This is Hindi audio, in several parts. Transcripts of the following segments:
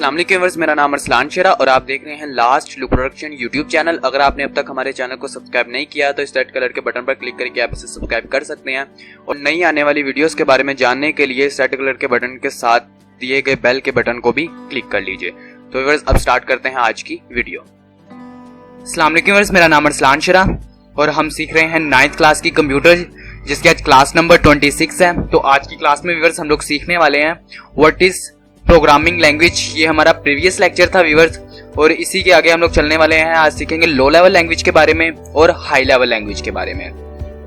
अस्सलाम वालेकुम व्यूअर्स, मेरा नाम अरसलान शेरा और आप देख रहे हैं last look production YouTube channel. अगर आपने अब तक हमारे चैनल को सब्सक्राइब नहीं किया तो इस रेड कलर के बटन पर क्लिक करके आप इसे सब्सक्राइब कर सकते हैं और नई आने वाली वीडियोस के बारे में जानने के लिए इस रेड कलर के बटन के साथ दिए गए बेल के बटन को भी क्लिक कर लीजिए। तो व्यूअर्स अब स्टार्ट करते हैं आज की वीडियो। अस्सलाम वालेकुम व्यूअर्स, मेरा नाम अरसलान शेरा और हम सीख रहे हैं 9th क्लास की कंप्यूटर, जिसकी आज क्लास नंबर 26 है। तो आज की क्लास में व्यूअर्स हम लोग सीखने वाले हैं व्हाट इज प्रोग्रामिंग लैंग्वेज। ये हमारा प्रीवियस लेक्चर था व्यूअर्स और इसी के आगे हम लोग चलने वाले हैं। आज सीखेंगे लो लेवल लैंग्वेज के बारे में और हाई लेवल लैंग्वेज के बारे में।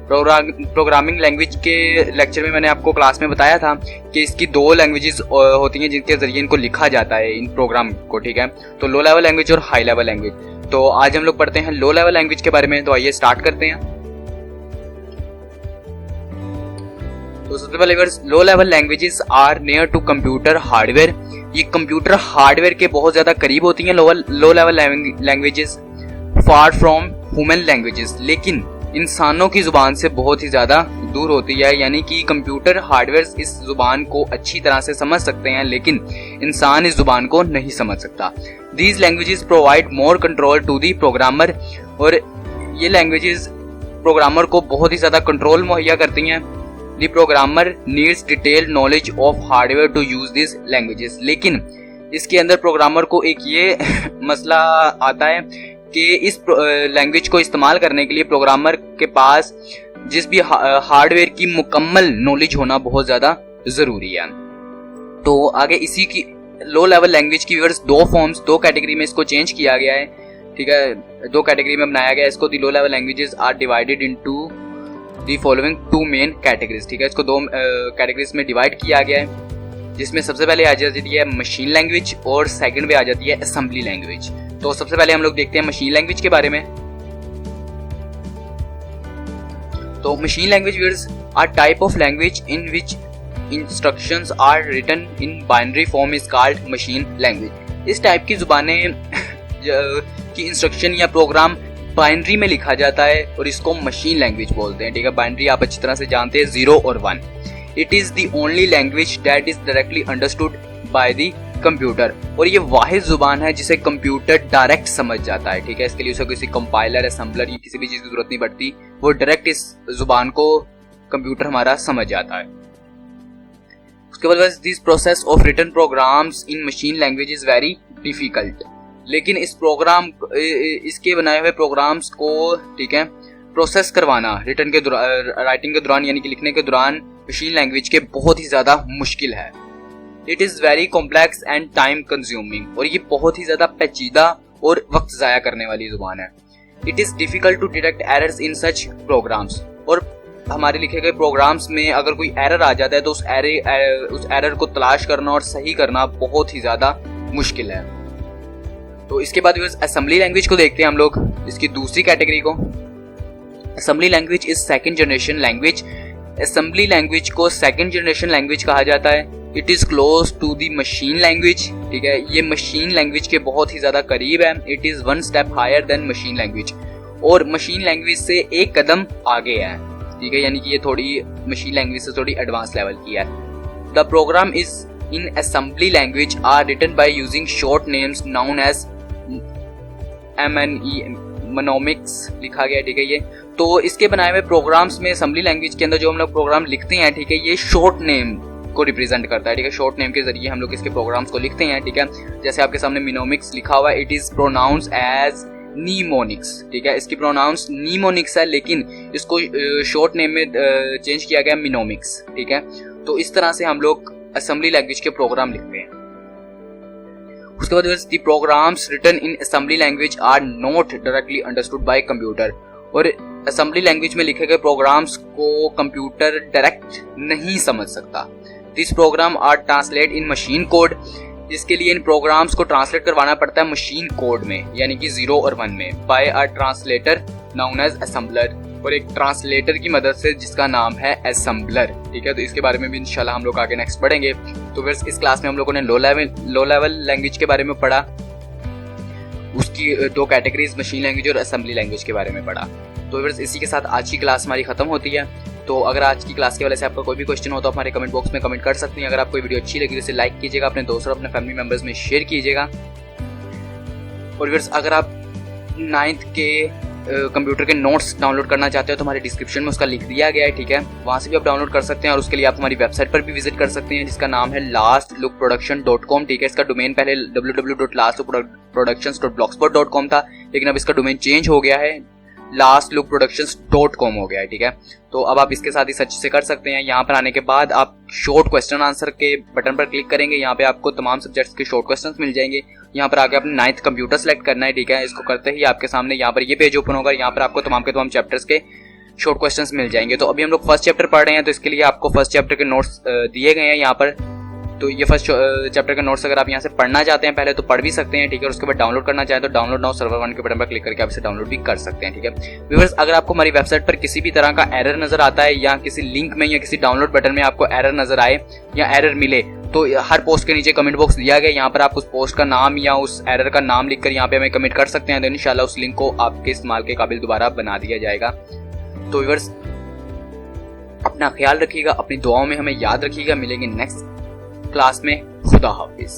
प्रोग्रामिंग लैंग्वेज के लेक्चर में मैंने आपको क्लास में बताया था कि इसकी दो लैंग्वेजेस होती हैं जिनके जरिए इनको लिखा जाता है इन प्रोग्राम को, ठीक है। तो लो लेवल लैंग्वेज और हाई लेवल लैंग्वेज। तो आज हम लोग पढ़ते हैं लो लेवल लैंग्वेज के बारे में। तो आइए स्टार्ट करते हैं। तो सबसे पहले low level languages are near to computer hardware. ये कंप्यूटर हार्डवेयर के बहुत ज्यादा करीब होती हैं low level languages, far from human languages, लेकिन इंसानों की जुबान से बहुत ही ज्यादा दूर होती है। यानी कि कंप्यूटर हार्डवेयर इस जुबान को अच्छी तरह से समझ सकते हैं लेकिन इंसान इस जुबान को नहीं समझ सकता। These languages provide more control to the programmer, और ये लैंग्वेजेस प्रोग्रामर को बहुत ही ज्यादा कंट्रोल मुहैया करती हैं। The programmer needs detailed knowledge of hardware to use these languages। लेकिन इसके अंदर प्रोग्रामर को एक ये मसला आता है कि इस लैंग्वेज को इस्तेमाल करने के लिए प्रोग्रामर के पास जिस भी हार्डवेयर की मुकम्मल नॉलेज होना बहुत ज़्यादा ज़रूरी है। तो आगे इसी की लो लेवल लैंग्वेज की व्यूअर्स दो फॉर्म्स, दो कैटेगरी में इसको चेंज किया गया है, ठीक है। दो कैटेगरी में बनाया गया है इसको। The low level languages are divided into the following two main categories, ठीक है। इसको दो कैटेगरीज में डिवाइड किया गया है, जिसमें सबसे पहले आ जाती है मशीन लैंग्वेज और सेकंड पे आ जाती है असेंबली लैंग्वेज। तो सबसे पहले हम लोग देखते हैं मशीन लैंग्वेज के बारे में। तो machine language words are type of language in which instructions are written in binary form is called machine language. इस टाइप की जुबानें की इंस्ट्रक्शन या प्रोग्राम बाइनरी में लिखा जाता है और इसको मशीन लैंग्वेज बोलते हैं, ठीक है। बाइनरी आप अच्छी तरह से जानते हैं, 0 और 1। It is the only language that is directly understood by the computer, और ये वाहिद जुबान है जिसे कंप्यूटर डायरेक्ट समझ जाता है, ठीक है। इसके लिए उसे किसी कंपाइलर, असेंबलर या किसी भी चीज की जरूरत नहीं पड़ती, वो डायरेक्ट इस जुबान को कंप्यूटर हमारा समझ जाता है। उसके बाद this process of written programs in machine language is very difficult. लेकिन इस प्रोग्राम इसके बनाए हुए प्रोग्राम्स को, ठीक है, प्रोसेस करवाना रिटन के राइटिंग के दौरान यानी कि लिखने के दौरान मशीन लैंग्वेज के बहुत ही ज्यादा मुश्किल है। It is very complex and time consuming, और ये बहुत ही ज्यादा पेचीदा और वक्त जाया करने वाली जुबान है। It is difficult to detect errors in such programs, और हमारे लिखे गए प्रोग्राम्स में अगर कोई एरर आ जाता है तो उस एरर को तलाश करना और सही करना बहुत ही ज्यादा मुश्किल है। तो इसके बाद असेंबली लैंग्वेज को देखते हैं हम लोग, इसकी दूसरी कैटेगरी को। Assembly language is second generation language. Assembly language को सेकंड जनरेशन लैंग्वेज कहा जाता है। It is close to the machine language, ठीक है। ये मशीन लैंग्वेज के बहुत ही ज्यादा करीब है। It is 1 step higher than machine language, और मशीन लैंग्वेज से एक कदम आगे है, ठीक है। यानी कि ये थोड़ी मशीन लैंग्वेज से थोड़ी एडवांस लेवल की है। The program is in assembly language are written by using short names known as mnemonics लिखा गया, ठीक है। ये तो इसके बनाए हुए प्रोग्राम्स में असेंबली लैंग्वेज के अंदर जो हम लोग प्रोग्राम लिखते हैं, ठीक है, ये शॉर्ट नेम को रिप्रेजेंट करता है, ठीक है। शॉर्ट नेम के जरिए हम लोग इसके प्रोग्राम्स को लिखते हैं, ठीक है। जैसे आपके सामने मिनोमिक्स लिखा हुआ है, इट इज प्रोनाउंस एज नीमोनिक्स, ठीक है। इसकी प्रोनाउंस नीमोनिक्स है लेकिन इसको शॉर्ट नेम में चेंज किया गया मिनोमिक्स, ठीक है। तो इस तरह से हम लोग असेंबली लैंग्वेज के प्रोग्राम लिखते हैं। उसके बाद the programs written in assembly language are not directly understood by computer, और असेंबली लैंग्वेज में लिखे गए प्रोग्राम्स को कंप्यूटर डायरेक्ट नहीं समझ सकता। This program are translate in machine code. इसके लिए इन प्रोग्राम्स को ट्रांसलेट करवाना पड़ता है मशीन कोड में, यानी कि 0 और 1 में, by a translator known as assembler, और एक ट्रांसलेटर की मदद से जिसका नाम है असेंबलर, ठीक है। तो इसके बारे में भी इंशाल्लाह हम लोग आगे नेक्स्ट पढ़ेंगे। तो फिर इस क्लास में हम लोगों ने लो लेवल लैंग्वेज के बारे में पढ़ा, उसकी दो कैटेगरीज मशीन लैंग्वेज और असेंबली लैंग्वेज के बारे में पढ़ा। तो फिर इसी के साथ आज की क्लास हमारी खत्म होती है। तो अगर आज की क्लास के वजह से आपका कोई भी क्वेश्चन हो तो हमारे कमेंट बॉक्स में कमेंट कर सकते हैं। अगर आपको वीडियो अच्छी लगी तो इसे लाइक कीजिएगा, अपने दोस्तों और अपने फैमिली मेम्बर्स में शेयर कीजिएगा। और व्यूअर्स, अगर आप 9th के कंप्यूटर के नोट्स डाउनलोड करना चाहते हो तो हमारे डिस्क्रिप्शन में उसका लिंक दिया गया है, ठीक है, वहाँ से भी आप डाउनलोड कर सकते हैं। और उसके लिए आप हमारी वेबसाइट पर भी विजिट कर सकते हैं जिसका नाम है lastlookproduction.com, ठीक है। इसका डोमेन पहले www.lastlookproductions.blogspot.com था, लेकिन अब इसका डोमेन चेंज हो गया है, lastlookproductions.com हो गया है, ठीक है। तो अब आप इसके साथ ही सर्च से कर सकते हैं। यहाँ पर आने के बाद आप शॉर्ट क्वेश्चन आंसर के बटन पर क्लिक करेंगे, यहाँ पे आपको तमाम सब्जेक्ट्स के शॉर्ट क्वेश्चंस मिल जाएंगे। यहाँ पर आके आपने 9th कंप्यूटर सेलेक्ट करना है, ठीक है। इसको करते ही आपके सामने यहाँ पर ये पेज ओपन होगा, यहाँ पर आपको तमाम के तमाम चैप्टर्स के शॉर्ट क्वेश्चंस मिल जाएंगे। तो अभी हम लोग फर्स्ट चैप्टर पढ़ रहे हैं, तो इसके लिए आपको फर्स्ट चैप्टर के नोट्स दिए गए हैं यहाँ पर। तो ये फर्स्ट चैप्टर के नोट्स अगर आप यहाँ से पढ़ना चाहते हैं पहले तो पढ़ भी सकते हैं, ठीक है। और उसके बाद डाउनलोड करना चाहें तो डाउनलोड नाउ सर्वर 1 के बटन पर क्लिक करके आप इसे डाउनलोड भी कर सकते हैं, ठीक है। व्यूअर्स, अगर आपको हमारी वेबसाइट पर किसी भी तरह का एरर नजर आता है या किसी लिंक में या किसी डाउनलोड बटन में आपको एरर नजर आए या एरर मिले तो हर पोस्ट के नीचे कमेंट बॉक्स दिया गया, यहाँ पर आप उस पोस्ट का नाम या उस एरर का नाम लिखकर यहाँ पे हमें कमेंट कर सकते हैं। तो इंशाल्लाह उस लिंक को आपके इस्तेमाल के काबिल दोबारा बना दिया जाएगा। तो व्यूअर्स, अपना ख्याल रखिएगा, अपनी दुआओं में हमें याद रखिएगा। मिलेंगे नेक्स्ट क्लास में। खुदा हाफिज।